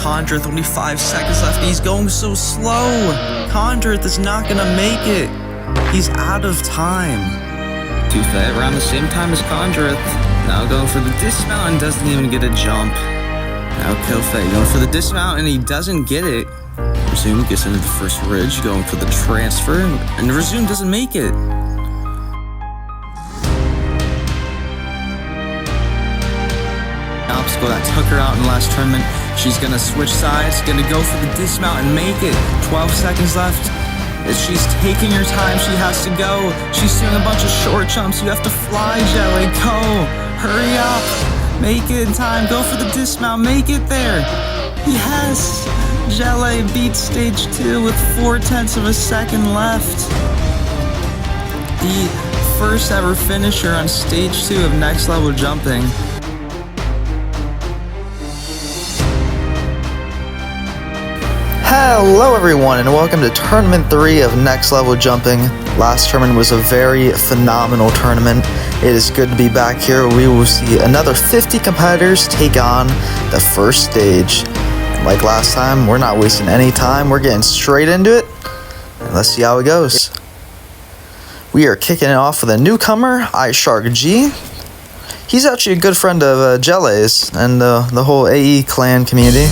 Condrith, only 5 seconds left. He's going so slow. Condrith is not gonna make it. He's out of time. Tufei around the same time as Condrith. Now going for the dismount and doesn't even get a jump. Now Kofei going for the dismount and he doesn't get it. Resume gets into the first ridge, going for the transfer, and Resume doesn't make it. Obstacle that took her out in the last tournament. She's gonna switch sides, gonna go for the dismount and make it. 12 seconds left. As she's taking her time, she has to go. She's doing a bunch of short jumps. You have to fly, Jelly. Go. Hurry up. Make it in time. Go for the dismount. Make it there. Yes. Jelly beats stage 2 with 0.4 of a second left. The first ever finisher on stage 2 of Next Level Jumping. Hello everyone and welcome to Tournament 3 of Next Level Jumping. Last tournament was a very phenomenal tournament. It is good to be back here. We will see another 50 competitors take on the first stage. And like last time, we're not wasting any time. We're getting straight into it. And let's see how it goes. We are kicking it off with a newcomer, iSharkG. He's actually a good friend of Jelly's and the whole AE clan community.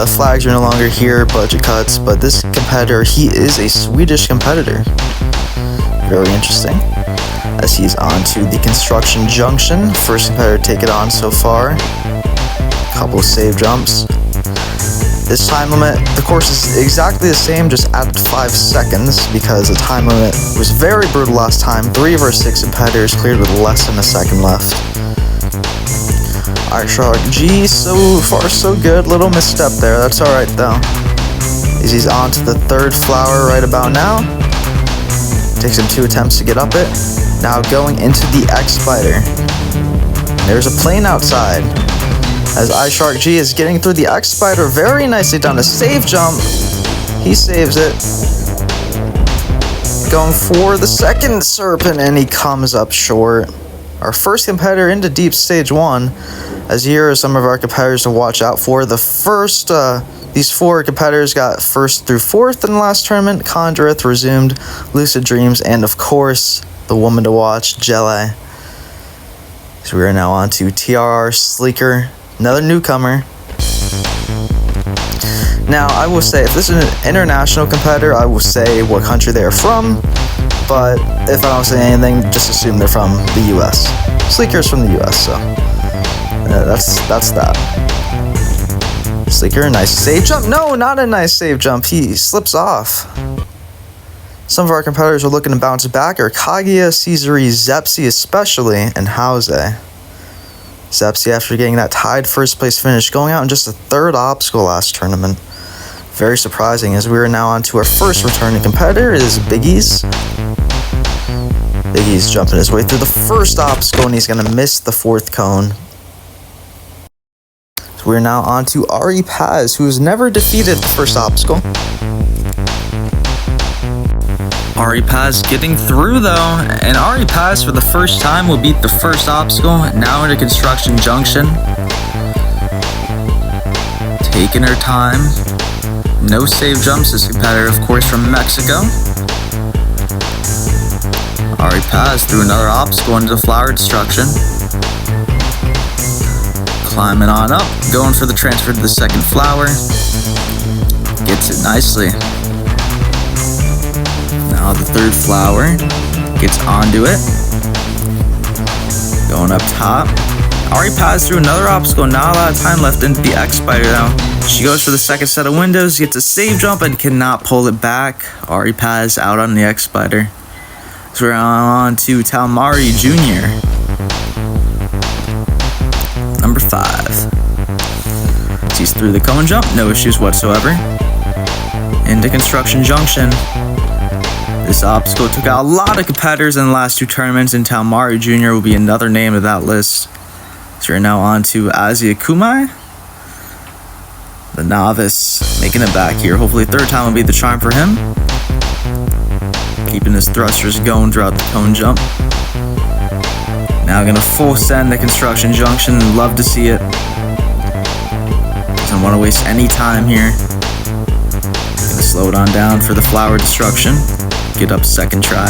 Flags are no longer here, budget cuts, but this competitor, he is a Swedish competitor. Very interesting. As he's on to the construction junction. First competitor to take it on so far. Couple of save jumps. This time limit, the course is exactly the same, just at 5 seconds, because the time limit was very brutal last time. 3 of our 6 competitors cleared with less than a second left. iSharkG, so far so good. Little misstep there, that's alright though. He's on to the third flower right about now. Takes him 2 attempts to get up it. Now going into the X-Spider. There's a plane outside. As iSharkG is getting through the X-Spider very nicely down a save jump. He saves it. Going for the second Serpent and he comes up short. Our first competitor into Deep Stage 1. As here are some of our competitors to watch out for. The first, these 4 competitors got 1st through 4th in the last tournament. Condrith, Resumed, Lucid Dreams, and of course, the woman to watch, Jelly. So we are now on to TRR Sleeker, another newcomer. Now, I will say, if this is an international competitor, I will say what country they are from. But if I don't say anything, just assume they're from the US. Sleeker's from the US, so that's that. Sleeker, nice save jump. No, not a nice save jump. He slips off. Some of our competitors are looking to bounce back are Kaguya, Caesari, Zepsi especially, and Hause. Zepsi, after getting that tied first place finish, going out in just a 3rd obstacle last tournament. Very surprising, as we are now on to our first returning competitor, is Biggie's. Biggie's jumping his way through the first obstacle and he's going to miss the 4th cone. So we're now on to Ari Paz, who has never defeated the first obstacle. Ari Paz getting through though, and Ari Paz for the first time will beat the first obstacle, now into Construction Junction. Taking her time. No save jumps, this competitor of course from Mexico. Ari Paz through another obstacle into the flower destruction. Climbing on up, going for the transfer to the second flower. Gets it nicely. Now the 3rd flower, gets onto it. Going up top. Ari Paz through another obstacle, not a lot of time left into the X-Spider though. She goes for the second set of windows, gets a save jump and cannot pull it back. Ari Paz out on the X-Spider. So we're on to Talmari Jr. Number 5. He's through the cone jump, no issues whatsoever. Into Construction Junction. This obstacle took out a lot of competitors in the last 2 tournaments, and Talmari Jr. will be another name of that list. So we're now on to Asia Kumai. The novice making it back here. Hopefully 3rd time will be the charm for him. Keeping his thrusters going throughout the cone jump. Now gonna full send the Construction Junction. Love to see it. Doesn't want to waste any time here. Gonna slow it on down for the flower destruction. Get up second try.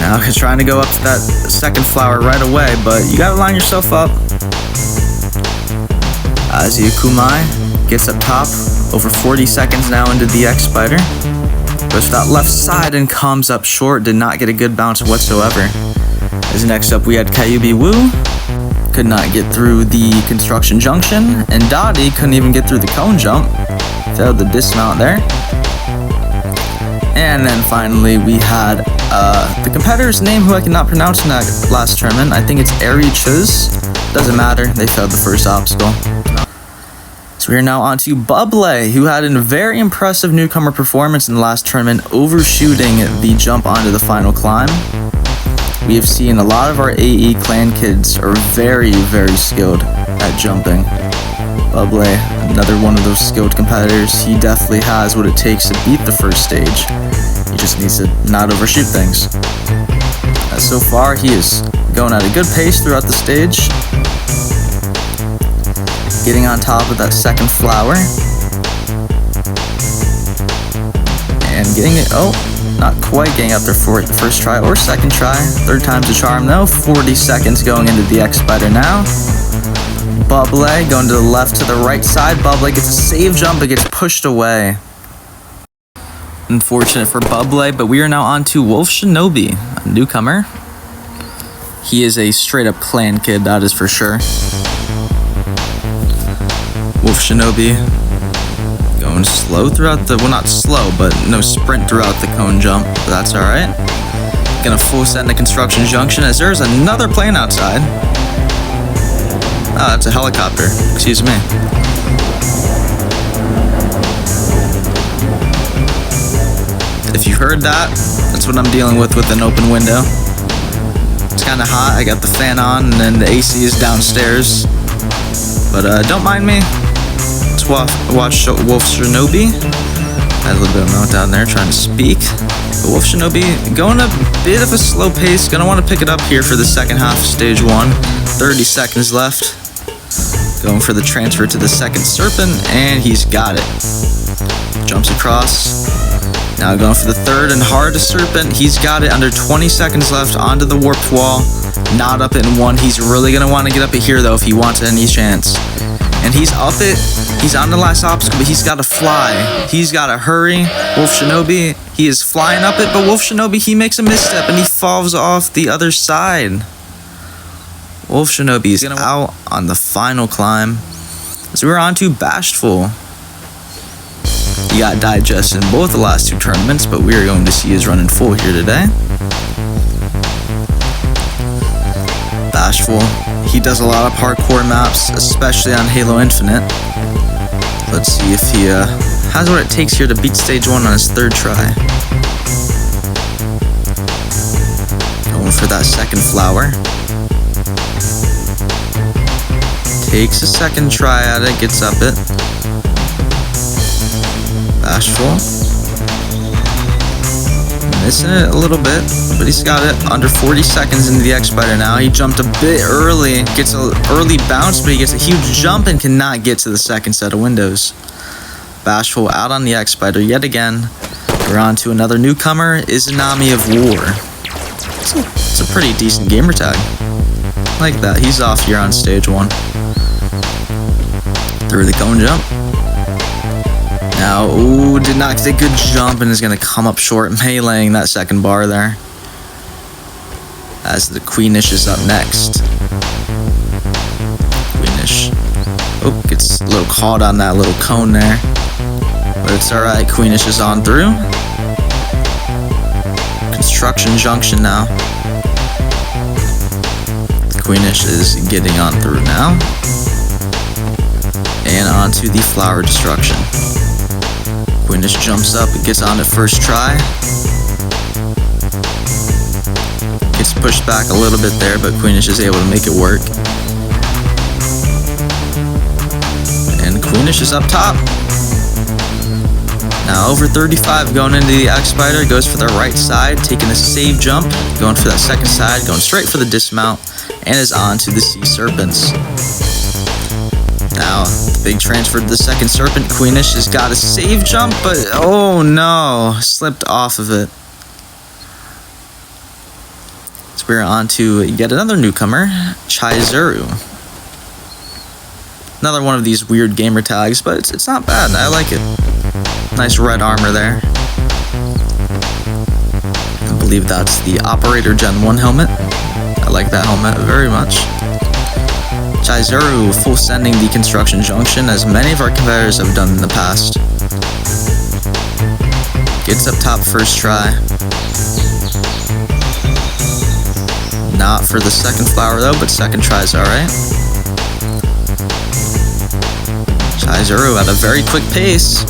Now he's trying to go up to that second flower right away, but you gotta line yourself up. Azia Kumai gets up top, over 40 seconds now into the X-Spider. Goes for that left side and comes up short, did not get a good bounce whatsoever. As next up we had Kyubi Wu, could not get through the construction junction, and Dottie couldn't even get through the cone jump. Failed the dismount there. And then finally we had the competitor's name who I cannot pronounce in that last tournament. I think it's Eri Chuz. Doesn't matter, they failed the first obstacle. So we are now on to Buble, who had a very impressive newcomer performance in the last tournament, overshooting the jump onto the final climb. We have seen a lot of our AE clan kids are very, very skilled at jumping. Buble, another one of those skilled competitors, he definitely has what it takes to beat the first stage. He just needs to not overshoot things. So far, he is going at a good pace throughout the stage. Getting on top of that second flower. And getting it, not quite getting up there for the first try or second try. Third time's a charm though. 40 seconds going into the X-Spider now. Buble going to the left to the right side. Buble gets a save jump, but gets pushed away. Unfortunate for Buble, but we are now on to Wolf Shinobi, a newcomer. He is a straight up clan kid, that is for sure. Wolf Shinobi going slow throughout the, well, not slow, but no sprint throughout the cone jump, but that's alright. Gonna full set into construction junction as there's another plane outside. Oh, that's a helicopter, excuse me. If you heard that, that's what I'm dealing with an open window. It's kinda hot, I got the fan on, and then the AC is downstairs. But don't mind me. Let's watch Wolf Shinobi. Had a little bit of meltdown there trying to speak. But Wolf Shinobi going a bit of a slow pace. Gonna want to pick it up here for the second half of stage 1. 30 seconds left. Going for the transfer to the second serpent, and he's got it. Jumps across. Now going for the third and hardest serpent. He's got it under 20 seconds left onto the warped wall. Not up it in one. He's really gonna want to get up it here though if he wants any chance. And he's up it. He's on the last obstacle, but he's got to fly. He's got to hurry. Wolf Shinobi, he is flying up it, but Wolf Shinobi, he makes a misstep and he falls off the other side. Wolf Shinobi is out on the final climb. So we're on to Bashful. He got digested in both the last two tournaments, but we are going to see his run in full here today. Bashful, he does a lot of parkour maps, especially on Halo Infinite. Let's see if he has what it takes here to beat stage 1 on his third try. Going for that second flower. Takes a second try at it, gets up it. Bashful. Missing it a little bit, but he's got it under 40 seconds into the X-Spider now. He jumped a bit early, gets an early bounce, but he gets a huge jump and cannot get to the second set of windows. Bashful out on the X-Spider yet again. We're on to another newcomer, Izanami of War. It's a pretty decent gamer tag. Like that, he's off here on stage 1. Through the cone jump. Now, ooh, did not get a good jump and is going to come up short, meleeing that second bar there. As the Queenish is up next. Queenish. Oh, gets a little caught on that little cone there. But it's alright, Queenish is on through. Construction junction now. Queenish is getting on through now. And onto the flower destruction. Queenish jumps up and gets on it first try. Gets pushed back a little bit there, but Queenish is able to make it work. And Queenish is up top. Now over 35 going into the X-Spider, goes for the right side, taking a save jump, going for that second side, going straight for the dismount, and is on to the Sea Serpents. Now, big transfer to the second serpent. Queenish has got a save jump, but oh no, slipped off of it. So we're on to yet another newcomer, Chizuru. Another one of these weird gamer tags, but it's not bad. I like it. Nice red armor there. I believe that's the Operator Gen 1 helmet. I like that helmet very much. Chizuru full sending the construction junction, as many of our competitors have done in the past. Gets up top first try. Not for the second flower though, but second try is alright. Chizuru at a very quick pace,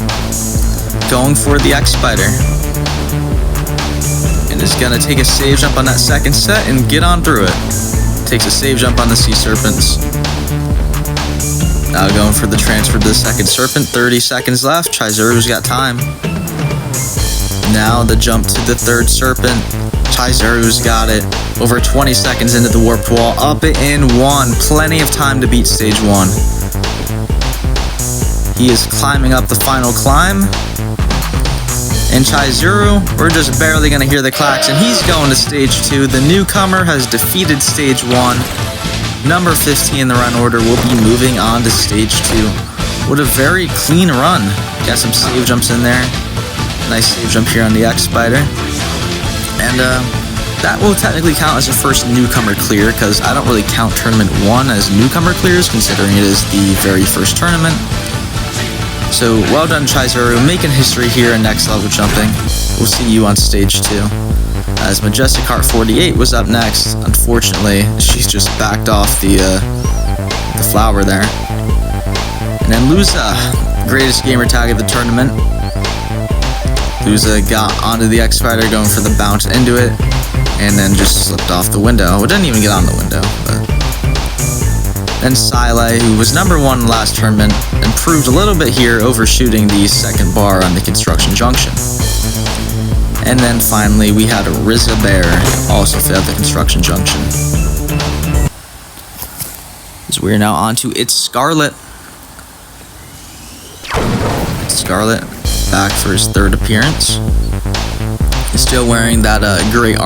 going for the X-Spider. And is gonna take a save jump on that second set and get on through it. Takes a save jump on the Sea Serpents. Now going for the transfer to the second Serpent, 30 seconds left. Chizuru's got time. Now the jump to the third Serpent. Chizuru's got it. Over 20 seconds into the warp wall. Up it in one. Plenty of time to beat stage 1. He is climbing up the final climb. And Chizuru, we're just barely going to hear the clacks, and he's going to stage 2. The newcomer has defeated stage 1. Number 15 in the run order will be moving on to stage 2. What a very clean run. Got some save jumps in there. Nice save jump here on the X-Spider. And that will technically count as a first newcomer clear, because I don't really count Tournament 1 as newcomer clears, considering it is the very first tournament. So, well done Chizuru, making history here in Next Level Jumping. We'll see you on stage 2. As Majestic Heart 48 was up next. Unfortunately, she's just backed off the flower there. And then Luza, greatest gamer tag of the tournament. Luza got onto the X-Spider, going for the bounce into it, and then just slipped off the window. Well, didn't even get on the window, but... Then Sile, who was number 1 in the last tournament, improved a little bit here, overshooting the second bar on the construction junction. And then finally, we had Rizza Bear, also failed the construction junction. So we're now on to It's Scarlet. It's Scarlet, back for his third appearance. He's still wearing that great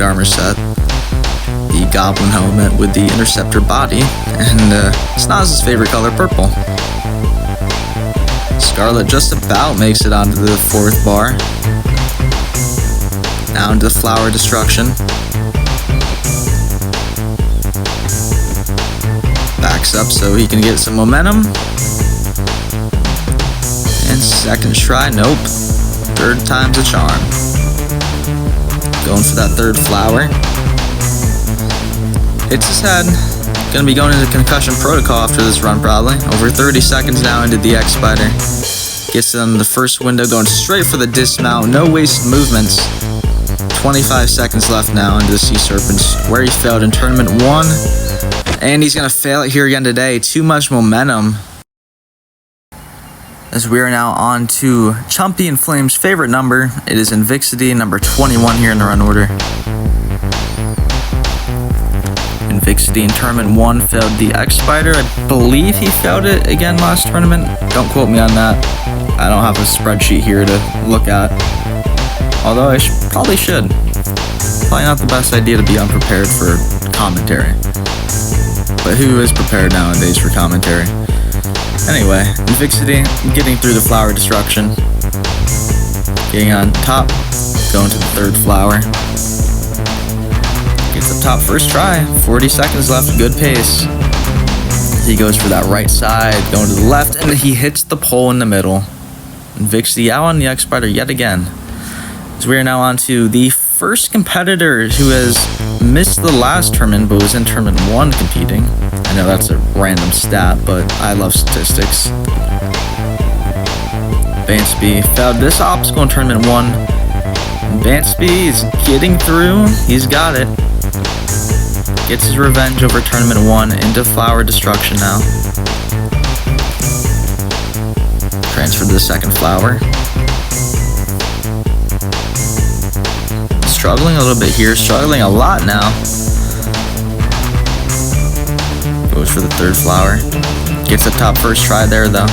armor set. The Goblin helmet with the Interceptor body, and Snoz's favorite color, purple. Scarlet just about makes it onto the 4th bar. Now into the flower destruction. Backs up so he can get some momentum. And second try, nope. Third time's a charm. Going for that third flower. Hits his head. Gonna be going into concussion protocol after this run, probably. Over 30 seconds now into the X-Spider. Gets on the first window, going straight for the dismount. No wasted movements. 25 seconds left now into the Sea Serpents, where he failed in Tournament 1. And he's gonna fail it here again today. Too much momentum. As we are now on to Chumpy and Flame's favorite number. It is Invixity, number 21 here in the run order. Invixity in Tournament 1 failed the X-Spider. I believe he failed it again last tournament. Don't quote me on that. I don't have a spreadsheet here to look at. Although I probably should. Probably not the best idea to be unprepared for commentary. But who is prepared nowadays for commentary? Anyway, Invixity getting through the flower destruction. Getting on top. Going to the third flower. Gets up top first try. 40 seconds left. Good pace. He goes for that right side. Going to the left. And he hits the pole in the middle. Invixity out on the X-Spider yet again. So we are now on to the first competitor who has missed the last tournament but was in Tournament 1 competing. I know that's a random stat, but I love statistics. Bansby failed this obstacle in Tournament 1. Bansby is getting through. He's got it. Gets his revenge over Tournament 1 into flower destruction now. Transfer to the second flower. Struggling a little bit here, struggling a lot now. Goes for the third flower. Gets the top first try there though.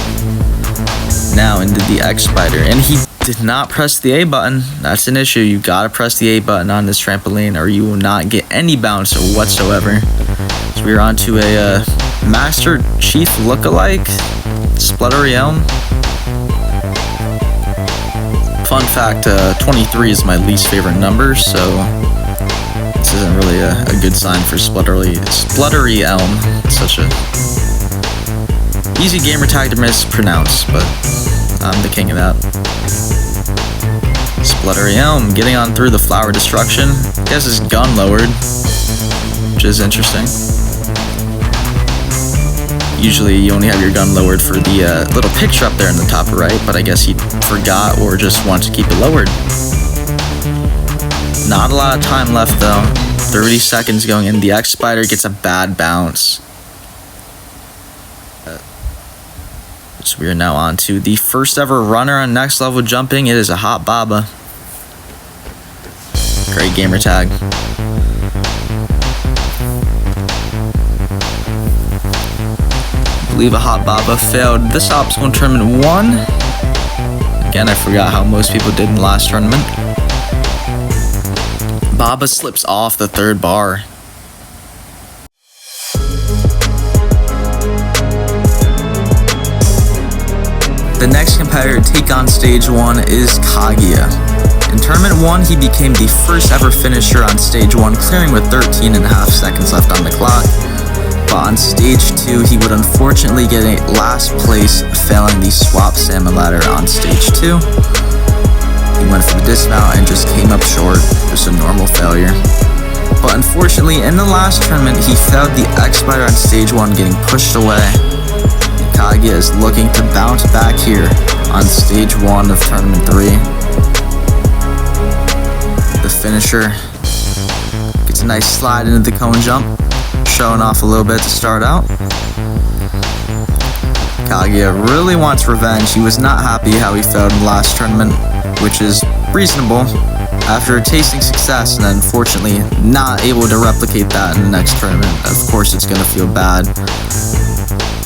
Now into the X Spider, and he did not press the A button. That's an issue. You gotta press the A button on this trampoline or you will not get any bounce whatsoever. So we're on to a Master Chief lookalike, Spluttery Elm. Fun fact, 23 is my least favorite number, so this isn't really a good sign for Spluttery Elm. It's such a easy gamer tag to mispronounce, but I'm the king of that. Spluttery Elm getting on through the Flower Destruction. Gets his gun lowered, which is interesting. Usually you only have your gun lowered for the little picture up there in the top right, but I guess he forgot or just wants to keep it lowered. Not a lot of time left though. 30 seconds going in. The X Spider gets a bad bounce. So we are now on to the first ever runner on Next Level Jumping. It is a Hot Baba. Great gamer tag. I believe a Hot Baba failed this obstacle in Tournament 1. Again, I forgot how most people did in the last tournament. Baba slips off the third bar. The next competitor to take on Stage 1 is Kaguya. In Tournament 1, he became the first ever finisher on Stage 1, clearing with 13.5 seconds left on the clock. But on Stage 2, he would unfortunately get a last place, failing the swap salmon ladder on Stage 2. He went for the dismount and just came up short, just a normal failure. But unfortunately, in the last tournament, he failed the X Spider on Stage 1, getting pushed away. Kaguya is looking to bounce back here on Stage 1 of Tournament 3. The finisher gets a nice slide into the cone jump, showing off a little bit to start out. Kaguya really wants revenge. He was not happy how he failed in the last tournament, which is reasonable after tasting success and then unfortunately not able to replicate that in the next tournament. Of course it's going to feel bad.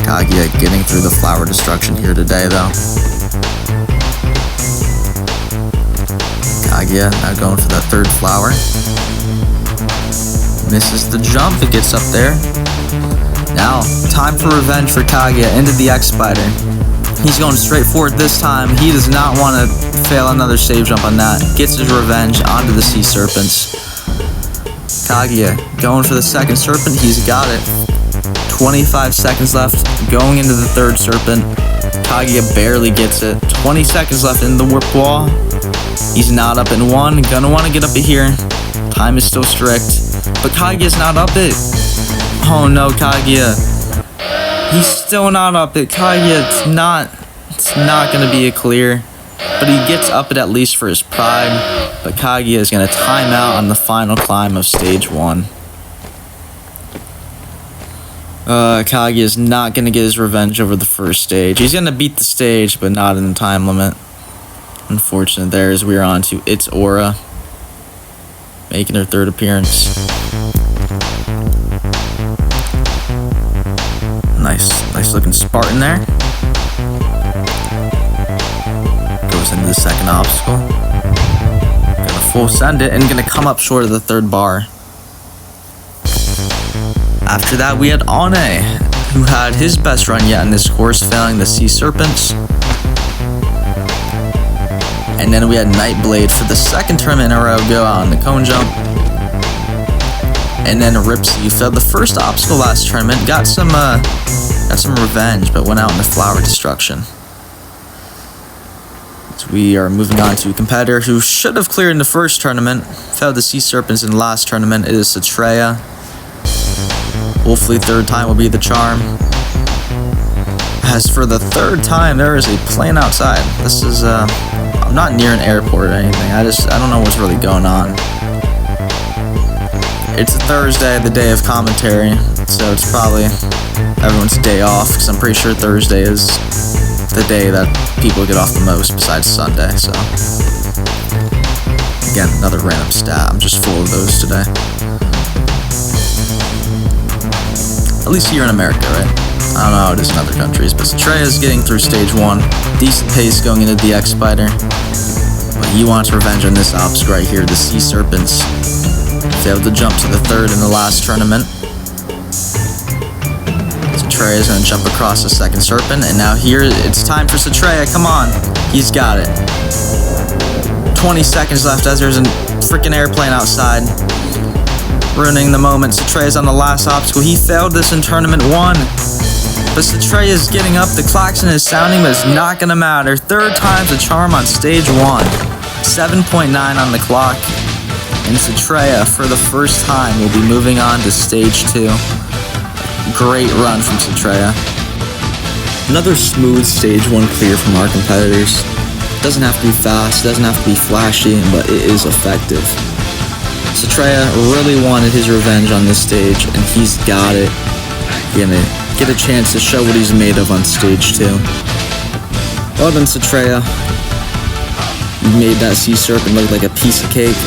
Kaguya getting through the Flower Destruction here today though. Kaguya now going for that third flower. Misses the jump, it gets up there. Now, time for revenge for Kaguya into the X Spider. He's going straight forward this time. He does not want to fail another save jump on that. Gets his revenge onto the Sea Serpents. Kaguya going for the second serpent, he's got it. 25 seconds left, going into the third serpent. Kaguya barely gets it. 20 seconds left in the warp wall. He's not up in one, gonna want to get up it here. Time is still strict, but Kaguya's not up it. Oh no, Kaguya. He's still not up it. Kaguya, it's not gonna be a clear, but he gets up it at least for his pride. But Kaguya is gonna time out on the final climb of Stage 1. Kaguya is not going to get his revenge over the first stage. He's going to beat the stage, but not in the time limit. Unfortunate there as we're on to It's Aura, making her third appearance. Nice looking Spartan there. Goes into the second obstacle. Gonna full send it and gonna come up short of the third bar. After that, we had Ane, who had his best run yet in this course, failing the Sea Serpents. And then we had Nightblade for the second tournament in a row go out on the cone jump. And then Ripsy, who failed the first obstacle last tournament, got some revenge, but went out in the Flower Destruction. So we are moving on to a competitor who should have cleared in the first tournament, failed the Sea Serpents in the last tournament. It is Satreya. Hopefully third time will be the charm. As for the third time, there is a plane outside. This is, I'm not near an airport or anything. I don't know what's really going on. It's a Thursday, the day of commentary, so it's probably everyone's day off, because I'm pretty sure Thursday is the day that people get off the most besides Sunday, so. Again, another random stat. I'm just full of those today. At least here in America, right? I don't know how it is in other countries, but Satreya is getting through stage 1. Decent pace going into the X-Spider. But he wants revenge on this obstacle right here, the Sea Serpents. Failed to jump to the 3rd in the last tournament. Satreya is going to jump across the 2nd Serpent, and now here it's time for Satreya. Come on, he's got it. 20 seconds left as there's a freaking airplane outside, ruining the moment. Satreya's on the last obstacle. He failed this in tournament 1, but Satreya is getting up. The klaxon is sounding, but it's not going to matter. 3rd time's a charm on stage 1. 7.9 on the clock, and Satreya, for the first time, will be moving on to stage 2. Great run from Satreya. Another smooth stage 1 clear from our competitors. Doesn't have to be fast, doesn't have to be flashy, but it is effective. Satreya really wanted his revenge on this stage, and he's got it. Gonna get a chance to show what he's made of on stage 2. Well done, Satreya. You made that Sea Serpent look like a piece of cake.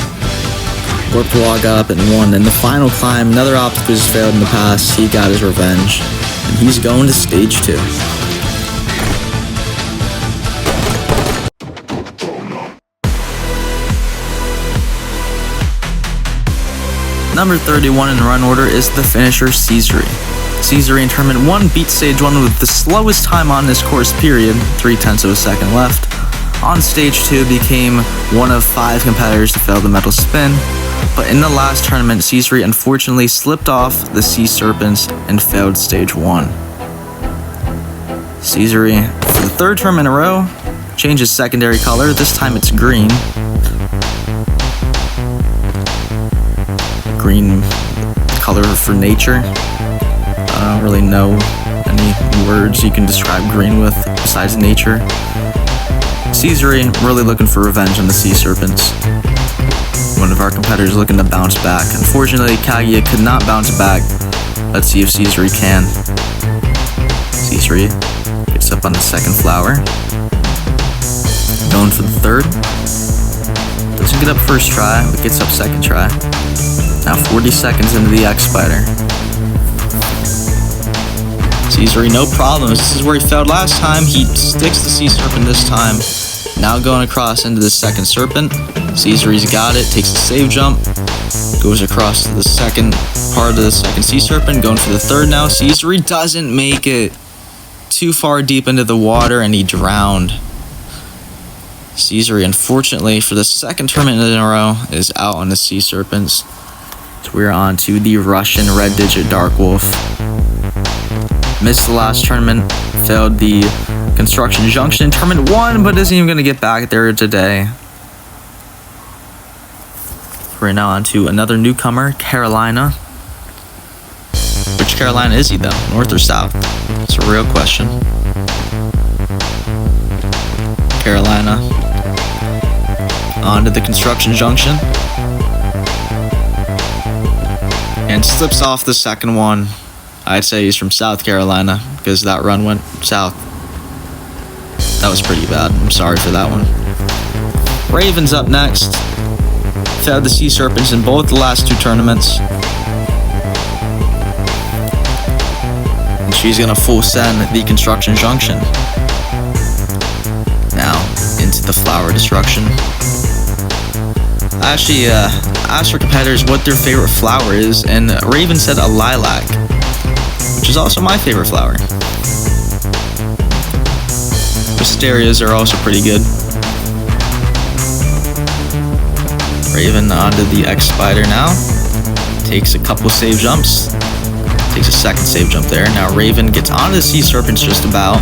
Warped Wall got up and won. In the final climb, another obstacle has failed in the past. He got his revenge, and he's going to stage 2. Number 31 in the run order is the finisher, Caesary. Caesary in tournament 1 beat stage 1 with the slowest time on this course period, 0.3 of a second left. On stage 2 became one of 5 competitors to fail the metal spin, but in the last tournament, Caesary unfortunately slipped off the Sea Serpents and failed stage 1. Caesary, for the 3rd tournament in a row, changed his secondary color. This time it's green. Green color for nature. I don't really know any words you can describe green with besides nature. Caesary really looking for revenge on the Sea Serpents. One of our competitors looking to bounce back. Unfortunately, Kaguya could not bounce back. Let's see if Caesary can. Caesary gets up on the 2nd flower. Going for the 3rd. Doesn't get up first try, but gets up 2nd try. Now 40 seconds into the X-Spider. Caesary, no problems. This is where he failed last time. He sticks the Sea Serpent this time. Now going across into the 2nd Serpent. Caesary's got it, takes a save jump, goes across to the 2nd part of the 2nd Sea Serpent, going for the 3rd now. Caesary doesn't make it. Too far deep into the water, and he drowned. Caesary, unfortunately, for the 2nd tournament in a row, is out on the Sea Serpents. So we're on to the Russian Red Digit Dark Wolf. Missed the last tournament, failed the Construction Junction in tournament 1, but isn't even going to get back there today. We're now on to another newcomer, Carolina. Which Carolina is he though? North or south? It's a real question. Carolina. On to the Construction Junction. And slips off the 2nd one. I'd say he's from South Carolina because that run went south. That was pretty bad. I'm sorry for that one. Raven's up next. Failed the Sea Serpents in both the last 2 tournaments. And she's gonna full send the Construction Junction. Now into the Flower Destruction. I actually asked for competitors what their favorite flower is, and Raven said a lilac, which is also my favorite flower. Wisterias are also pretty good. Raven onto the X-Spider now. Takes a couple save jumps. Takes a 2nd save jump there. Now Raven gets onto the Sea Serpents just about.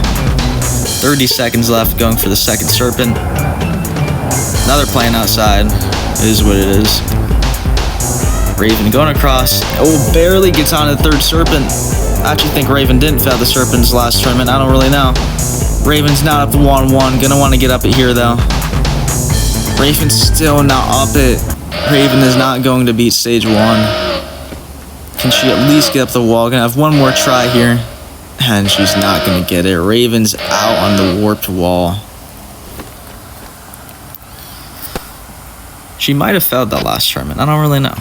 30 seconds left, going for the 2nd Serpent. Another plane outside. It is what it is. Raven going across. Oh, barely gets onto the 3rd Serpent. I actually think Raven didn't fail the Serpents last tournament. I don't really know. Raven's not up to 1-1. Gonna want to get up it here though. Raven's still not up it. Raven is not going to beat stage 1. Can she at least get up the wall? Gonna have one more try here. And she's not gonna get it. Raven's out on the warped wall. She might have failed that last tournament. I don't really know.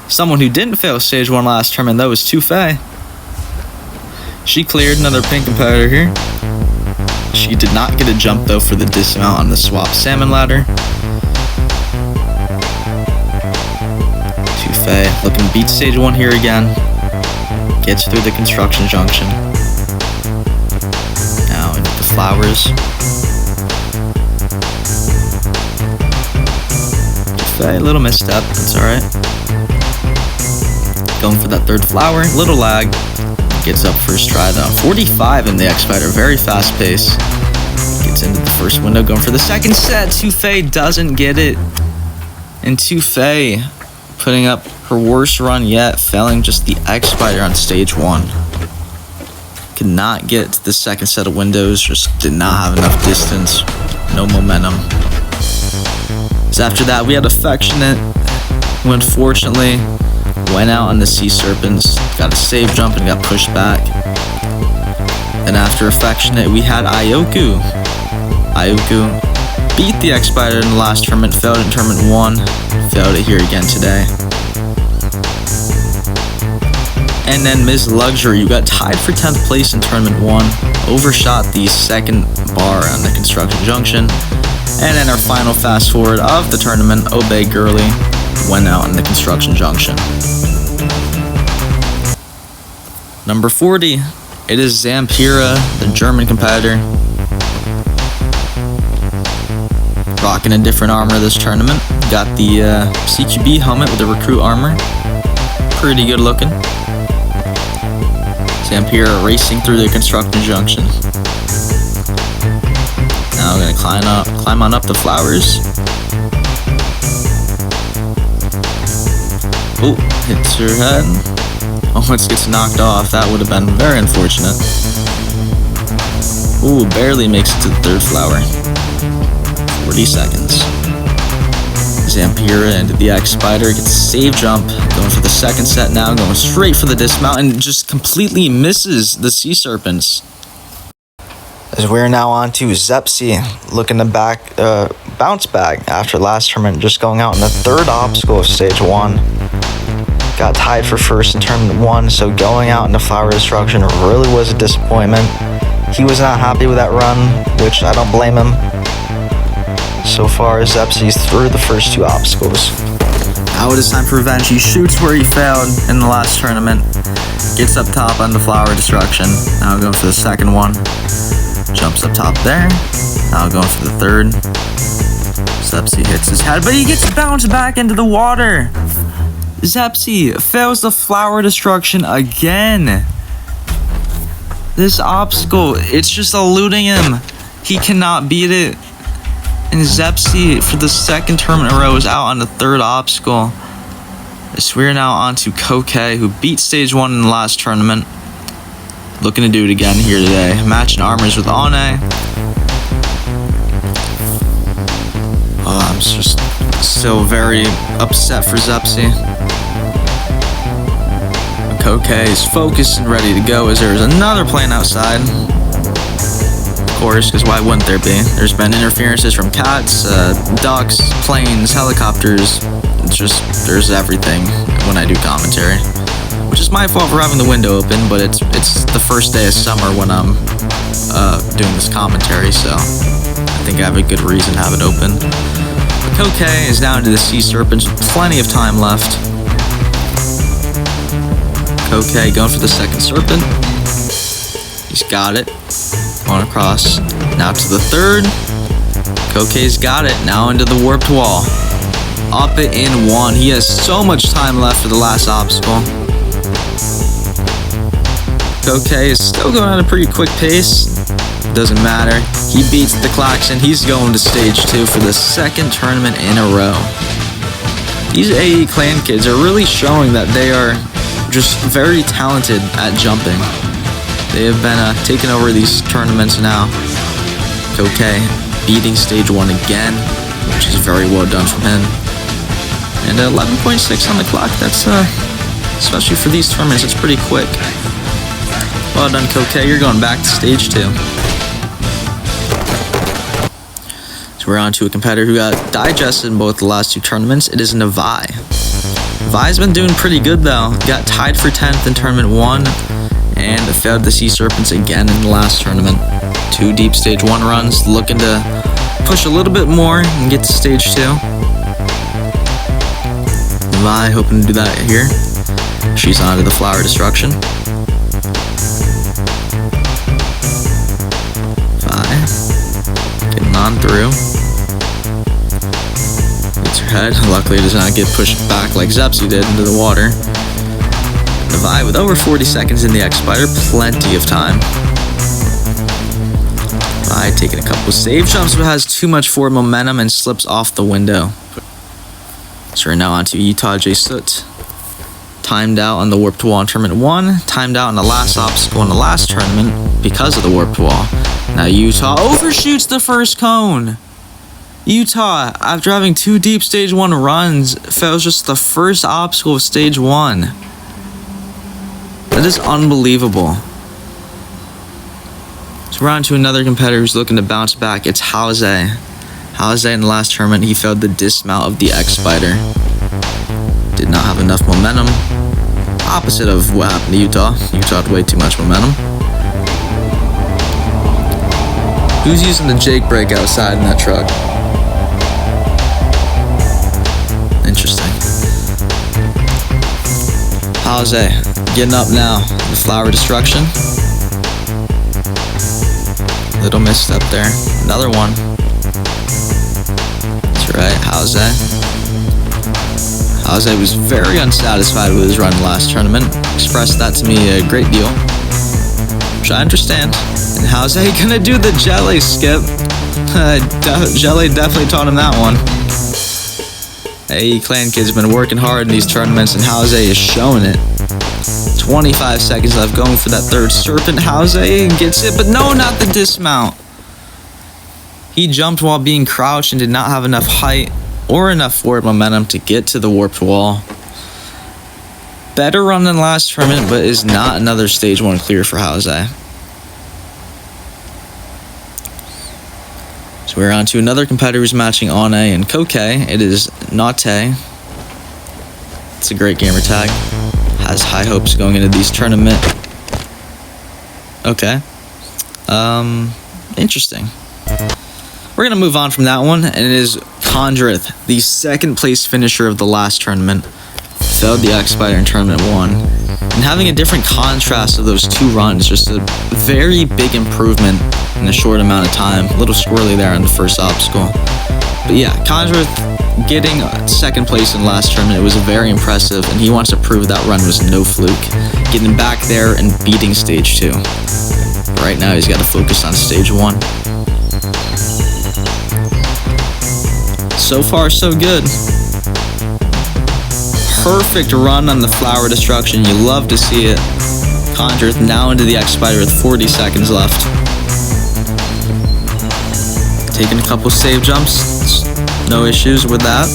Someone who didn't fail stage 1 last tournament though was Tufei. She cleared another pink competitor here. She did not get a jump though for the dismount on the swap salmon ladder. Tufei looking to beat stage 1 here again. Gets through the construction junction. Now into the flowers. Tufei, a little misstep, that's alright. Going for that third flower, little lag. Gets up first try though. 45 in the X-Spider, very fast pace. Gets into the first window, going for the second set. Tufei doesn't get it. And Tufei putting up her worst run yet, failing just the X-Spider on stage 1. Could not get to the second set of windows, just did not have enough distance, no momentum. So after that, we had Affectionate, who unfortunately went out on the Sea Serpents, got a save jump and got pushed back. Then after Affectionate, we had Ioku. Ioku beat the X-Spider in the last tournament, failed in tournament 1, failed it here again today. And then Ms. Luxury, you got tied for 10th place in tournament 1, overshot the second bar on the construction junction. And then our final fast forward of the tournament, Obey Girly, went out in the construction junction. Number 40, it is Zampira, the German competitor. Rocking a different armor this tournament. Got the CQB helmet with the recruit armor. Pretty good looking. Zampira racing through the construction junction. Now we're gonna climb on up the flowers. Oh, hits her head. Almost gets knocked off. That would have been very unfortunate. Ooh, barely makes it to the third flower. 40 seconds. Zampira into the X-Spider, gets a save jump, going for the second set now, going straight for the dismount, and just completely misses the Sea Serpents. As we're now on to Zepsi, looking to bounce back after last tournament, just going out in the third obstacle of stage 1. Got tied for first in tournament 1, so going out into flower destruction really was a disappointment. He was not happy with that run, which I don't blame him. So far, Zepsi's through the first 2 obstacles. Now it is time for revenge. He shoots where he failed in the last tournament. Gets up top on the flower destruction. Now going for the second one. Jumps up top there. Now going for the third. Zepsi hits his head, but he gets bounced back into the water. Zepsi fails the flower destruction again. This obstacle, it's just eluding him. He cannot beat it. And Zepsi, for the second tournament in a row, is out on the third obstacle. So we're now on to Koke, who beat stage 1 in the last tournament. Looking to do it again here today. Matching armors with Ane. Oh, I'm just still very upset for Zepsi. Koke is focused and ready to go as there is another plane outside. Of course, because why wouldn't there be? There's been interferences from cats, ducks, planes, helicopters. It's just, there's everything when I do commentary. Which is my fault for having the window open, but it's the first day of summer when I'm doing this commentary, so I think I have a good reason to have it open. But Koke is down to the Sea Serpents with plenty of time left. Koke going for the second Serpent. He's got it. Going across. Now to the third. Koke's got it. Now into the warped wall. Up it in 1. He has so much time left for the last obstacle. Koke is still going at a pretty quick pace. Doesn't matter. He beats the Klaxon. He's going to stage 2 for the second tournament in a row. These AE clan kids are really showing that they are just very talented at jumping. They have been taking over these tournaments now. Koke beating stage 1 again, which is very well done from him. And 11.6 on the clock. That's especially for these tournaments, it's pretty quick. Well done, Koke. You're going back to stage 2. So we're on to a competitor who got digested in both the last 2 tournaments. It is Navai. Navai's been doing pretty good though. Got tied for 10th in tournament 1. and failed the Sea Serpents again in the last tournament. 2 deep stage 1 runs, looking to push a little bit more and get to stage 2. Vi hoping to do that here. She's onto the Flower Destruction. Vi getting on through. Gets her head. Luckily it does not get pushed back like Zepsi did into the water. The Vi with over 40 seconds in the X-Spider, plenty of time. Vi taking a couple save jumps but has too much forward momentum and slips off the window. So we're now on to Utah J Soot. Timed out on the Warped Wall in Tournament 1. Timed out on the last obstacle in the last tournament because of the Warped Wall. Now Utah overshoots the first cone. Utah, after having 2 deep stage 1 runs, fails just the first obstacle of stage 1. That is unbelievable. So we're on to another competitor who's looking to bounce back. It's Jose. Jose in the last tournament, he failed the dismount of the X-Spider. Did not have enough momentum. Opposite of what happened to Utah. Utah had way too much momentum. Who's using the Jake brake outside in that truck? Interesting. Jose, getting up now. The Flower Destruction. Little misstep there. Another one. That's right, Jose. Jose was very unsatisfied with his run last tournament. Expressed that to me a great deal, which I understand. And Jose gonna do the jelly skip. Jelly definitely taught him that one. Hey, Clan Kids have been working hard in these tournaments, and Jose is showing it. 25 seconds left, going for that third serpent. Jose gets it, but no, not the dismount. He jumped while being crouched and did not have enough height or enough forward momentum to get to the Warped Wall. Better run than last tournament, but is not another stage 1 clear for Jose. So we're on to another competitor who's matching Ane and Koke. It is Nate. It's a great gamer tag. Has high hopes going into these tournament. Okay. Interesting. We're going to move on from that one, and it is Condrith, the 2nd place finisher of the last tournament. Failed the X-Spider in Tournament 1. And having a different contrast of those 2 runs, just a very big improvement in a short amount of time. A little squirrely there on the first obstacle. But yeah, Condrith getting 2nd place in the last tournament was very impressive, and he wants to prove that run was no fluke. Getting back there and beating stage 2. But right now he's got to focus on stage 1. So far, so good. Perfect run on the Flower Destruction. You love to see it. Condrith now into the X-Spider with 40 seconds left. Taking a couple save jumps. No issues with that.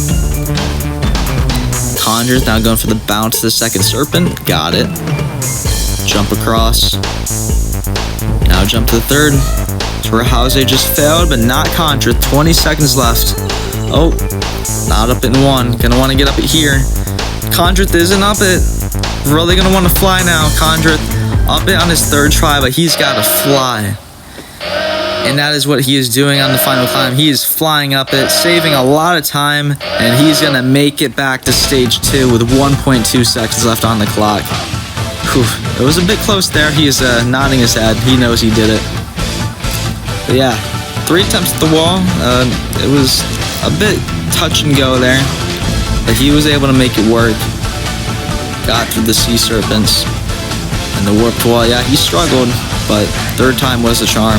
Condrith now going for the bounce to the 2nd serpent. Got it. Jump across. Now jump to the 3rd. That's where Jose just failed, but not Condrith. 20 seconds left. Oh, not up in 1. Gonna want to get up it here. Condrith isn't up it. Really gonna want to fly now. Condrith up it on his 3rd try, but he's got to fly. And that is what he is doing on the final climb. He is flying up it, saving a lot of time, and he's gonna make it back to stage 2 with 1.2 seconds left on the clock. Whew. It was a bit close there. He is nodding his head. He knows he did it. But yeah, 3 attempts at the wall. It was a bit touch and go there, but he was able to make it work. Got through the Sea Serpents and the Warped Wall. Yeah, he struggled, but 3rd time was the charm.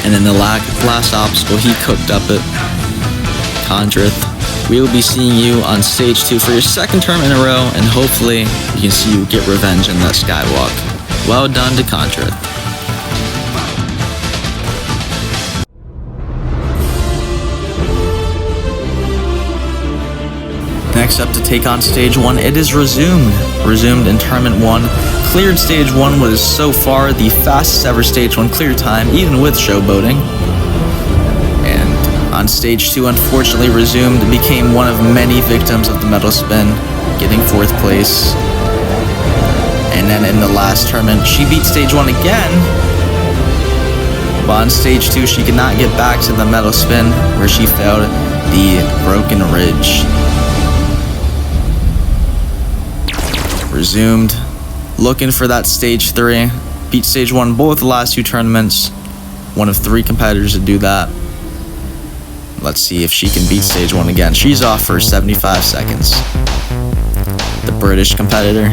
And in the last obstacle, he cooked up it. Condrith, we will be seeing you on stage 2 for your 2nd term in a row, and hopefully we can see you get revenge in that skywalk. Well done to Condrith. Next up to take on stage 1, it is Resumed. Resumed in Tournament 1. Cleared stage 1 was so far the fastest ever stage 1 clear time, even with showboating. And on stage 2, unfortunately, Resumed became one of many victims of the metal spin, getting 4th place. And then in the last tournament, she beat stage 1 again. But on stage 2, she could not get back to the metal spin, where she failed the broken ridge. Resumed, looking for that stage 3. Beat stage 1 both the last 2 tournaments. One of 3 competitors to do that. Let's see if she can beat stage 1 again. She's off for 75 seconds. The British competitor.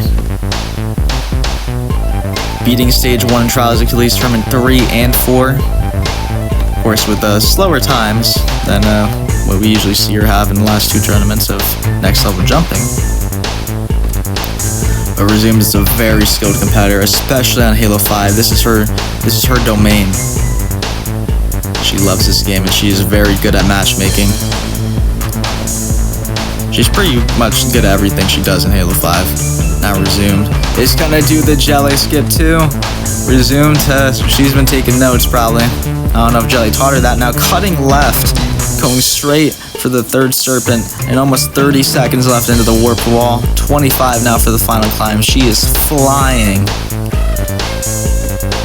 Beating stage 1 in Trials Achilles Tournament 3 and 4. Of course, with slower times than what we usually see her have in the last 2 tournaments of Next Level Jumping. But Resumed is a very skilled competitor, especially on Halo 5. This is her domain. She loves this game and she is very good at matchmaking. She's pretty much good at everything she does in Halo 5. Now Resumed is gonna do the Jelly skip too. Resumed, she's been taking notes probably. I don't know if Jelly taught her that. Now cutting left, going straight for the 3rd serpent, and almost 30 seconds left into the warp wall. 25 now for the final climb. She is flying.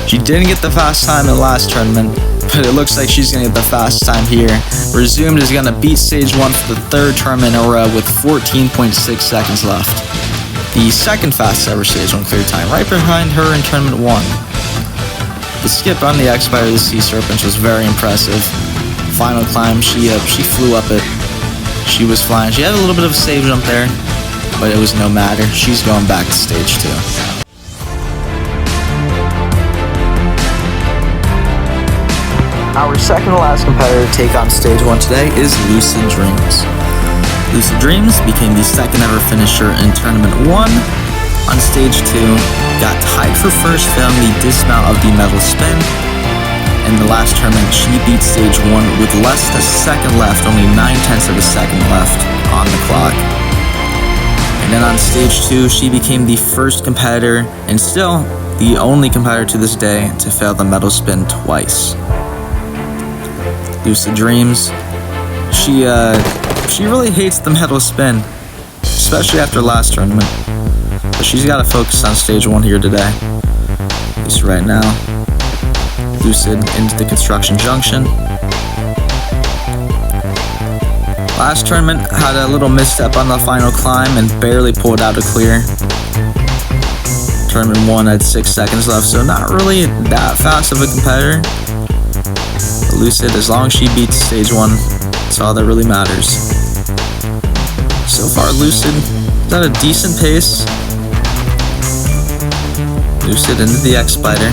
She didn't get the fast time in the last tournament, but it looks like she's gonna get the fast time here. Resumed is gonna beat stage 1 for the 3rd tournament in a row with 14.6 seconds left. The 2nd fastest ever stage 1 clear time, right behind her in tournament 1. The skip on the X-Spider of the Sea Serpents was very impressive. Final climb, she flew up it. She was flying. She had a little bit of a save jump there, but it was no matter. She's going back to stage 2. Our second to last competitor to take on stage 1 today is Lucid Dreams. Lucid Dreams became the 2nd ever finisher in tournament 1. On stage 2, got tied for first, failing the dismount of the metal spin. In the last tournament, she beat stage 1 with less than a second left, only 9/10 of a second left on the clock. And then on stage 2, she became the first competitor, and still the only competitor to this day, to fail the metal spin twice. Lucid Dreams, she really hates the metal spin, especially after last tournament. But she's got to focus on stage 1 here today, at least right now. Lucid into the construction junction. Last tournament had a little misstep on the final climb and barely pulled out a clear. Tournament 1 had 6 seconds left, so not really that fast of a competitor. But Lucid, as long as she beats stage 1, that's all that really matters. So far, Lucid is at a decent pace. Lucid into the X-Spider,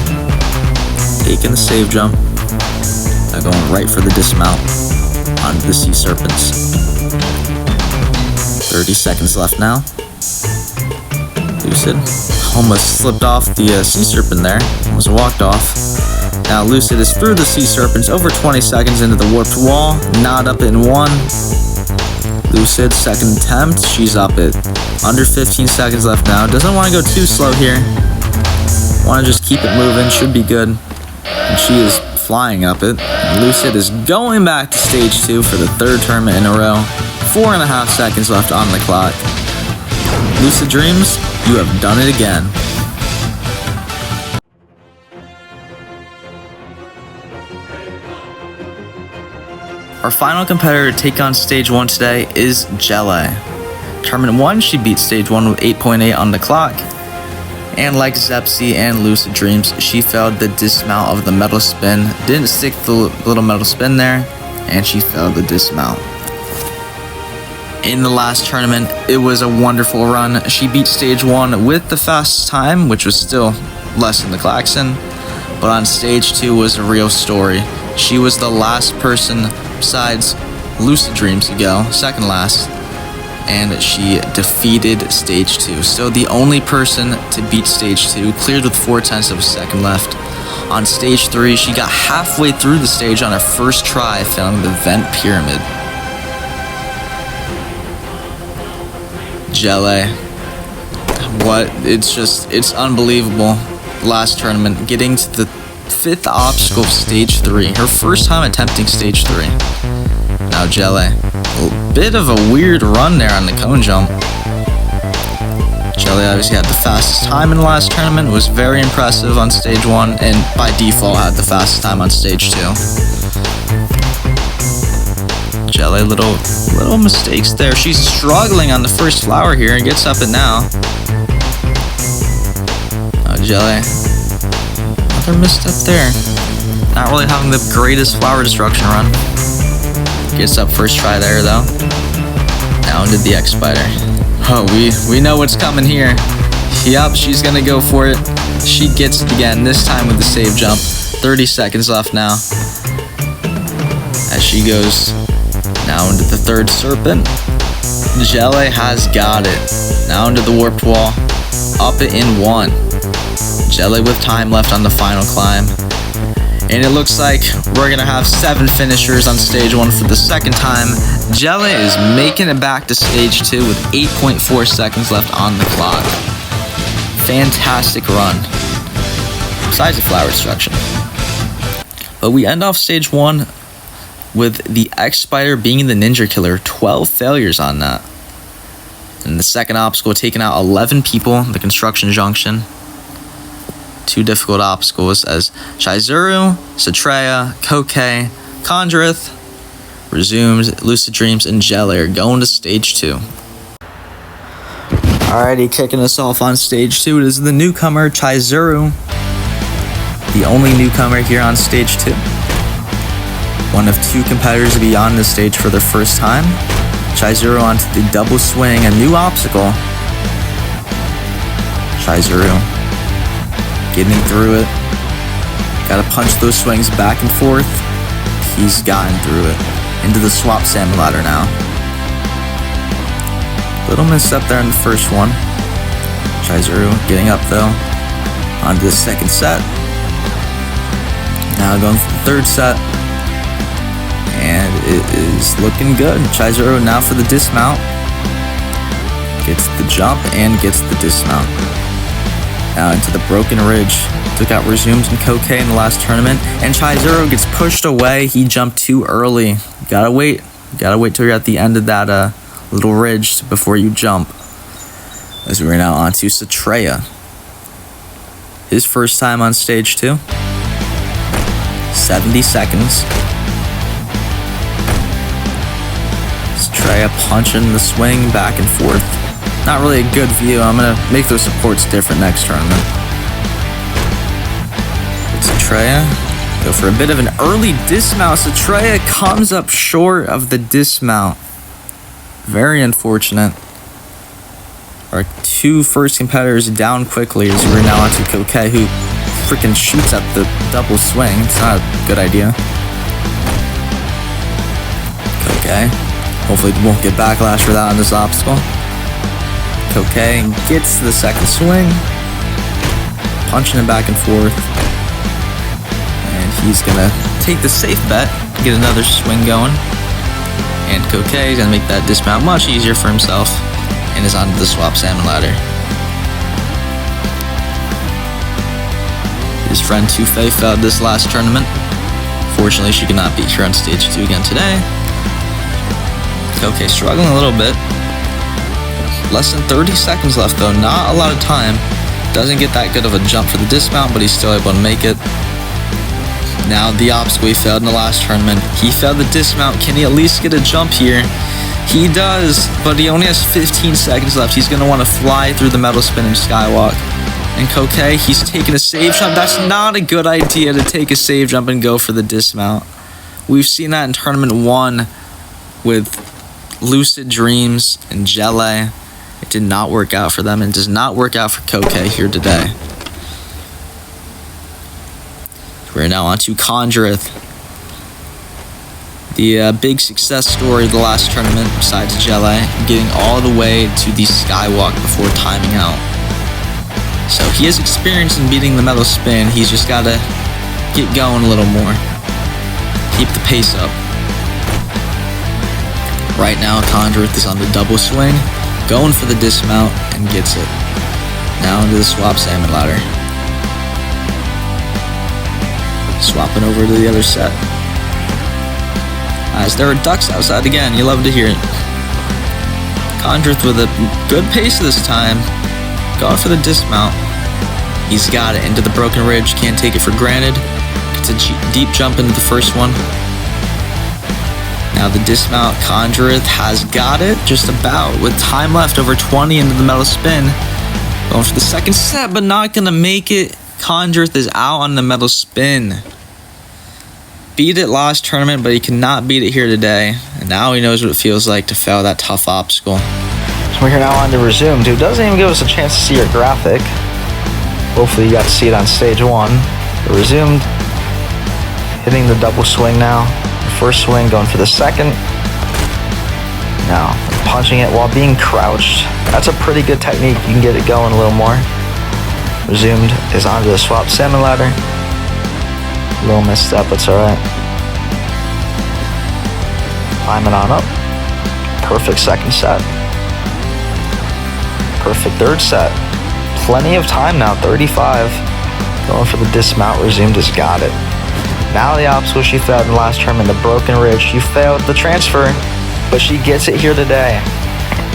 taking the save jump, now going right for the dismount onto the Sea Serpents. 30 seconds left now. Lucid almost slipped off the Sea Serpent there, almost walked off. Now Lucid is through the Sea Serpents, over 20 seconds into the warped wall, not up in 1. Lucid, 2nd attempt, she's up it. Under 15 seconds left now, doesn't want to go too slow here. Want to just keep it moving, should be good. And she is flying up it. And Lucid is going back to stage 2 for the 3rd tournament in a row. 4.5 seconds left on the clock. Lucid Dreams, you have done it again. Our final competitor to take on stage 1 today is Jelly. Tournament 1, she beat stage 1 with 8.8 on the clock. And like Zepsi and Lucid Dreams, she failed the dismount of the metal spin. Didn't stick the little metal spin there, and she failed the dismount. In the last tournament, it was a wonderful run. She beat stage 1 with the fastest time, which was still less than the Klaxon. But on stage 2 was a real story. She was the last person besides Lucid Dreams to go, 2nd last. And she defeated stage 2. So the only person to beat stage 2, cleared with 4/10 of a second left. On stage 3, she got halfway through the stage on her first try, failing the vent pyramid. Jelly. It's unbelievable. Last tournament, getting to the 5th obstacle of stage 3. Her first time attempting stage 3. Now Jelly. A bit of a weird run there on the cone jump. Jelly obviously had the fastest time in the last tournament. It was very impressive on stage 1, and by default had the fastest time on stage 2. Jelly, little mistakes there. She's struggling on the first flower here and gets up it now. Oh, Jelly. Another misstep there. Not really having the greatest flower destruction run. Gets up first try there, though. Now into the X-Spider. Oh, we know what's coming here. Yup, she's gonna go for it. She gets it again, this time with the save jump. 30 seconds left now. As she goes now into the third serpent. Jelly has got it. Now into the warped wall. Up it in 1. Jelly with time left on the final climb. And it looks like we're gonna have 7 finishers on stage 1 for the second time. Jelly is making it back to stage 2 with 8.4 seconds left on the clock. Fantastic run. Besides the flower destruction. But we end off stage 1 with the X-Spider being the Ninja Killer. 12 failures on that. And the second obstacle taking out 11 people, the construction junction. 2 difficult obstacles as Chizuru, Cetreya, Kokei, Condrith, Resumes, Lucid Dreams, and Jelly are going to stage 2. Alrighty, kicking us off on stage 2, it is the newcomer, Chizuru. The only newcomer here on stage 2. One of 2 competitors to be on this stage for their first time. Chizuru onto the double swing, a new obstacle. Chizuru getting through it. Gotta punch those swings back and forth. He's gotten through it. Into the swap salmon ladder now. Little misstep there in the first one. Chizuru getting up though. Onto the second set. Now going for the third set. And it is looking good. Chizuru now for the dismount. Gets the jump and gets the dismount. Now into the Broken Ridge. Took out Resumes and Kokei in the last tournament. And Chizuru gets pushed away. He jumped too early. Gotta wait. Gotta wait till you're at the end of that little ridge before you jump. As we're now on to Cetreya. His first time on stage 2. 70 seconds. Cetreya punching the swing back and forth. Not really a good view. I'm gonna make those supports different next tournament. Cetreya go for a bit of an early dismount. Cetreya comes up short of the dismount. Very unfortunate. Our 2 first competitors down quickly as we're now onto Kokei, who freaking shoots at the double swing. It's not a good idea. Kokei. Hopefully we won't get backlash for that on this obstacle. Kokei gets the second swing. Punching it back and forth. And he's gonna take the safe bet. Get another swing going. And Kokei is gonna make that dismount much easier for himself. And is onto the swap salmon ladder. His friend Tufei failed this last tournament. Fortunately, she could not be here on stage 2 again today. Kokei struggling a little bit. Less than 30 seconds left though, not a lot of time. Doesn't get that good of a jump for the dismount, but he's still able to make it. Now the obstacle he failed in the last tournament. He failed the dismount. Can he at least get a jump here? He does, but he only has 15 seconds left. He's going to want to fly through the metal spinning skywalk. And Kokei, he's taking a save jump. That's not a good idea to take a save jump and go for the dismount. We've seen that in tournament 1 with Lucid Dreams and Jelly. It did not work out for them and does not work out for Kokei here today. We're now on to Condrith. The big success story of the last tournament, besides Jelly, getting all the way to the skywalk before timing out. So he has experience in beating the metal spin. He's just got to get going a little more. Keep the pace up. Right now, Condrith is on the double swing, going for the dismount, and gets it. Now into the swap salmon ladder. Swapping over to the other set. As there are ducks outside again, you love to hear it. Condrith with a good pace this time. Going for the dismount. He's got it into the broken ridge. Can't take it for granted. It's a deep jump into the first one. Now the dismount. Conjureth has got it just about with time left, over 20 into the metal spin. Going for the second set, but not going to make it. Conjureth is out on the metal spin. Beat it last tournament, but he cannot beat it here today. And now he knows what it feels like to fail that tough obstacle. So we're now on to Resumed, who doesn't even give us a chance to see your graphic. Hopefully you got to see it on stage 1. The Resumed, hitting the double swing now. The first swing, going for the second. Now, punching it while being crouched. That's a pretty good technique. You can get it going a little more. Resumed is onto the swap salmon ladder. A little misstep, it's alright. Climbing on up. Perfect second set. Perfect third set. Plenty of time now, 35. Going for the dismount. Resumed has got it. Now the obstacle she failed in the last tournament, the broken ridge. She failed the transfer, but she gets it here today.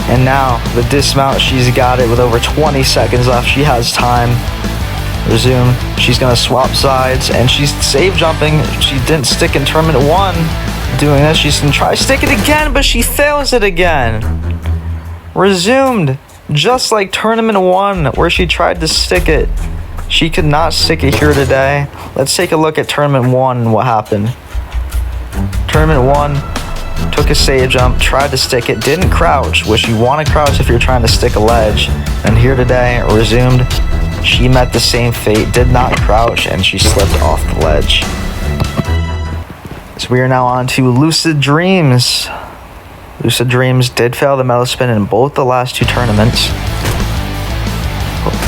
And now the dismount, she's got it with over 20 seconds left. She has time. Resume. She's going to swap sides, and she's save jumping. She didn't stick in tournament 1. Doing this, she's going to try to stick it again, but she fails it again. Resumed. Just like tournament 1, where she tried to stick it. She could not stick it here today. Let's take a look at tournament 1 and what happened. Tournament 1, took a save jump, tried to stick it, didn't crouch, which you want to crouch if you're trying to stick a ledge. And here today, Resumed, she met the same fate, did not crouch, and she slipped off the ledge. So we are now on to Lucid Dreams. Lucid Dreams did fail the metal spin in both the last 2 tournaments.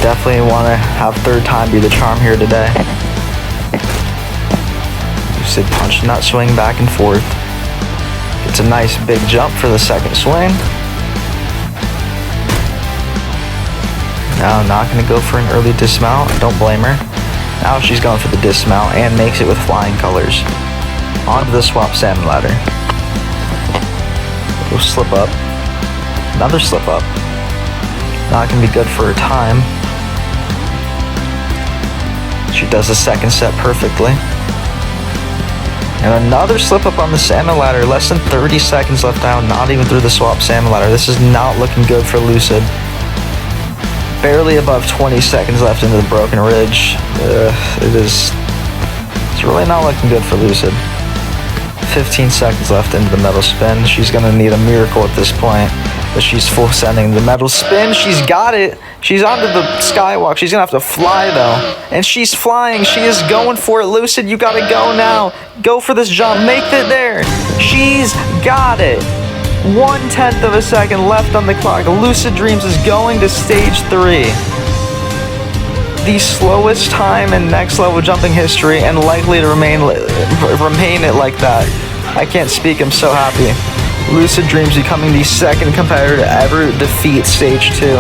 Definitely want to have third time be the charm here today. Lucid punching that swing back and forth. It's a nice big jump for the second swing. Now not going to go for an early dismount. Don't blame her. Now she's going for the dismount and makes it with flying colors. Onto the swap salmon ladder. Little slip up. Another slip up. Not going to be good for her time. She does the second set perfectly. And another slip up on the salmon ladder. Less than 30 seconds left now. Not even through the swap salmon ladder. This is not looking good for Lucid. Barely above 20 seconds left into the broken ridge. It's really not looking good for Lucid. 15 seconds left into the metal spin. She's going to need a miracle at this point. But she's full sending the metal spin. She's got it. She's onto the skywalk. She's going to have to fly, though. And she's flying. She is going for it. Lucid, you got to go now. Go for this jump. Make it there. She's got it. 1/10 of a second left on the clock. Lucid Dreams is going to stage 3. The slowest time in next level jumping history, and likely to remain it like that. I can't speak. I'm so happy. Lucid Dreams becoming the second competitor to ever defeat stage 2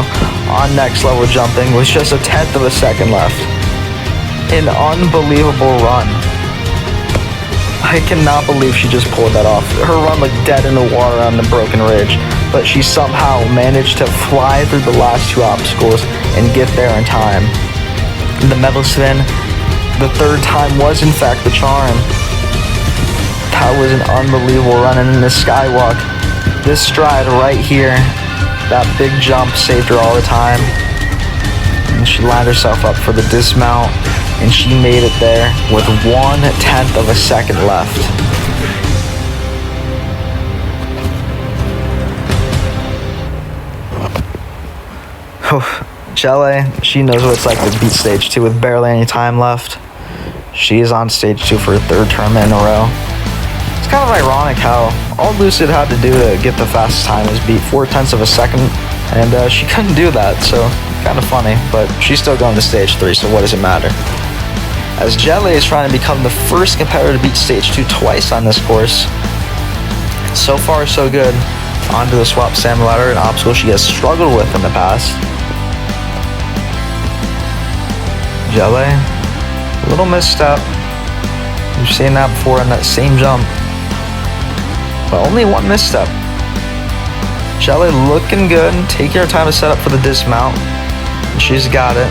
on next level jumping with just 1/10 of a second left. An unbelievable run. I cannot believe she just pulled that off. Her run looked dead in the water on the broken ridge, but she somehow managed to fly through the last 2 obstacles and get there in time. The metal spin, the third time was in fact the charm. That was an unbelievable run, and in the skywalk, this stride right here, that big jump saved her all the time. And she lined herself up for the dismount, and she made it there with 1/10 of a second left. Jelly, she knows what it's like to beat stage 2 with barely any time left. She is on stage 2 for her 3rd tournament in a row. It's kind of ironic how all Lucid had to do to get the fastest time was beat 4/10 of a second, and she couldn't do that, so kind of funny, but she's still going to stage 3, so what does it matter? As Jelly is trying to become the first competitor to beat stage 2 twice on this course. So far, so good. Onto the swap salmon ladder, an obstacle she has struggled with in the past. Jelly, a little misstep. You've seen that before in that same jump. But only one misstep. Jelly looking good. Take your time to set up for the dismount. She's got it.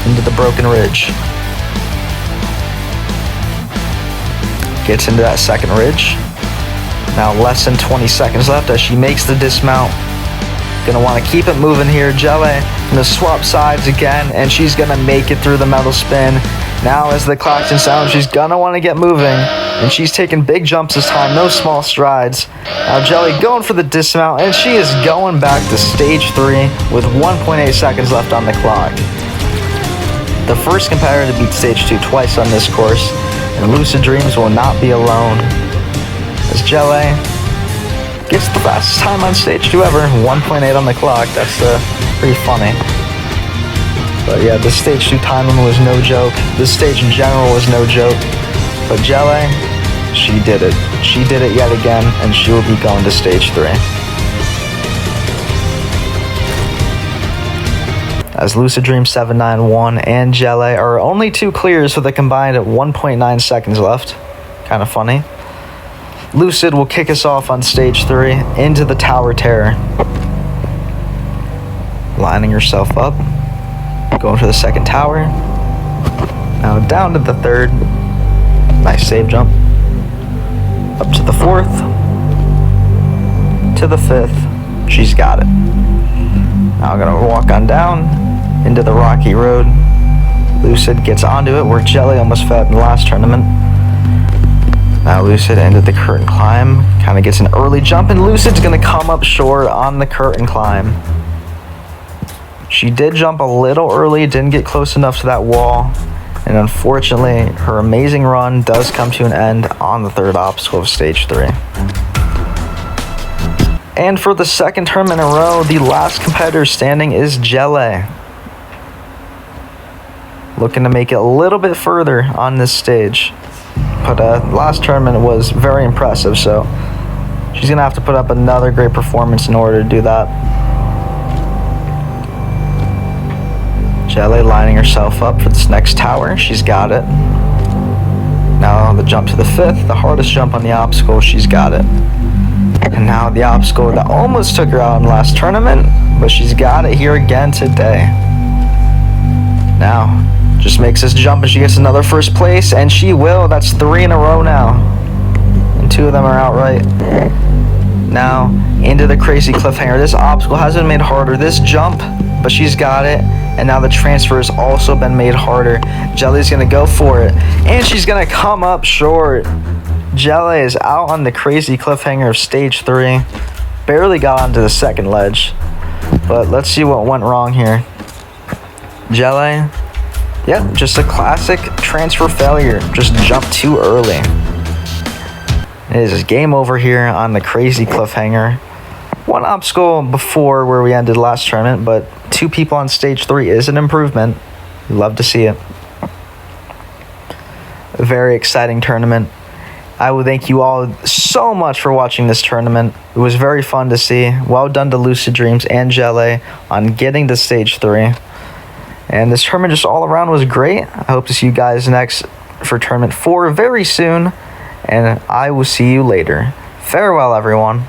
Into the broken ridge. Gets into that second ridge. Now less than 20 seconds left as she makes the dismount. Gonna want to keep it moving here. Jelly gonna swap sides again, and she's gonna make it through the metal spin. Now as the klaxon sounds, she's gonna want to get moving, and she's taking big jumps this time, no small strides. Now Jelly going for the dismount, and she is going back to stage 3 with 1.8 seconds left on the clock. The first competitor to beat stage 2 twice on this course, and Lucid Dreams will not be alone. As Jelly gets the fastest time on stage 2 ever, 1.8 on the clock. That's pretty funny. But yeah, this stage 2 time limit was no joke. This stage in general was no joke. But Jelly, she did it. She did it yet again, and she will be going to stage 3. As Lucid Dream 791 and Jelly are only 2 clears with a combined 1.9 seconds left. Kind of funny. Lucid will kick us off on stage 3 into the Tower Terror. Lining herself up. Going for the second tower. Now down to the third. Nice save jump. Up to the fourth. To the fifth. She's got it. Now I'm gonna walk on down into the rocky road. Lucid gets onto it where Jelly almost fell in the last tournament. Now Lucid into the curtain climb. Kind of gets an early jump, and Lucid's gonna come up short on the curtain climb. She did jump a little early, didn't get close enough to that wall, and unfortunately, her amazing run does come to an end on the third obstacle of stage 3. And for the second tournament in a row, the last competitor standing is Jelly. Looking to make it a little bit further on this stage. But last tournament was very impressive, so she's going to have to put up another great performance in order to do that. Jelly lining herself up for this next tower. She's got it. Now the jump to the fifth, the hardest jump on the obstacle. She's got it. And now the obstacle that almost took her out in the last tournament, but she's got it here again today. Now, just makes this jump and she gets another first place, and she will. That's 3 in a row now. And 2 of them are outright. Now, into the crazy cliffhanger. This obstacle has been made harder. This jump, but she's got it. And now the transfer has also been made harder. Jelly's gonna go for it, and she's gonna come up short. Jelly is out on the crazy cliffhanger of stage 3. Barely got onto the second ledge. But let's see what went wrong here. Jelly, yep, just a classic transfer failure. Just jumped too early. It is game over here on the crazy cliffhanger. One obstacle before where we ended last tournament, but 2 people on stage 3 is an improvement. Love to see it. A very exciting tournament. I would thank you all so much for watching this tournament. It was very fun to see. Well done to Lucid Dreams and Jelly on getting to stage 3. And this tournament just all around was great. I hope to see you guys next for tournament 4 very soon. And I will see you later. Farewell, everyone.